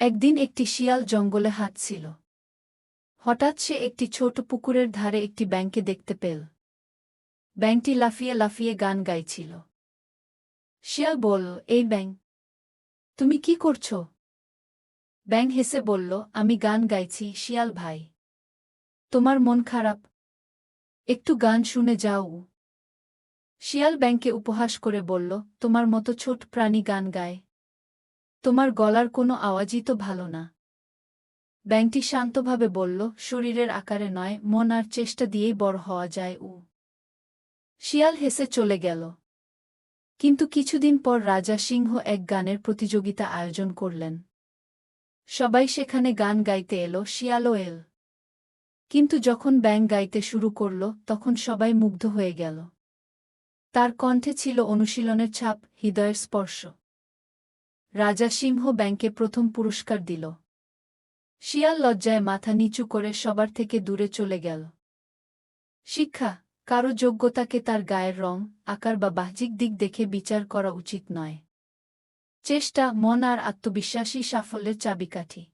একদিন একটি শিয়াল জঙ্গলে হাঁটছিল। হঠাৎ সে একটি ছোট পুকুরের ধারে একটি ব্যাঙকে দেখতে পেল। ব্যাঙটি লাফিয়ে লাফিয়ে গান গাইছিল। শিয়াল বলল, এই ব্যাঙ, তুমি কি করছ? ব্যাঙ হেসে বলল, আমি গান গাইছি শিয়াল ভাই। তোমার মন খারাপ? একটু গান শুনে যাও। শিয়াল ব্যাঙকে উপহাস করে বলল, তোমার মতো ছোট প্রাণী গান গায়? তোমার গলার কোনো আওয়াজই তো ভালো না। ব্যাঙটি শান্তভাবে বলল, শরীরের আকারে নয়, মন আর চেষ্টা দিয়েই বড় হওয়া যায়। শিয়াল হেসে চলে গেল। কিন্তু কিছুদিন পর রাজা সিংহ এক গানের প্রতিযোগিতা আয়োজন করলেন। সবাই সেখানে গান গাইতে এলো, শিয়ালও এল। কিন্তু যখন ব্যাঙ গাইতে শুরু করল, তখন সবাই মুগ্ধ হয়ে গেল। তার কণ্ঠে ছিল অনুশীলনের ছাপ, হৃদয়ের স্পর্শ। রাজা সিংহ ব্যাঙকে প্রথম পুরস্কার দিল। শিয়াল লজ্জায় মাথা নিচু করে সবার থেকে দূরে চলে গেল। শিক্ষা: কারো যোগ্যতাকে তার গায়ের রং, আকার বা বাহ্যিক দিক দেখে বিচার করা উচিত নয়। চেষ্টা, মন আর আত্মবিশ্বাসই সাফল্যের চাবিকাঠি।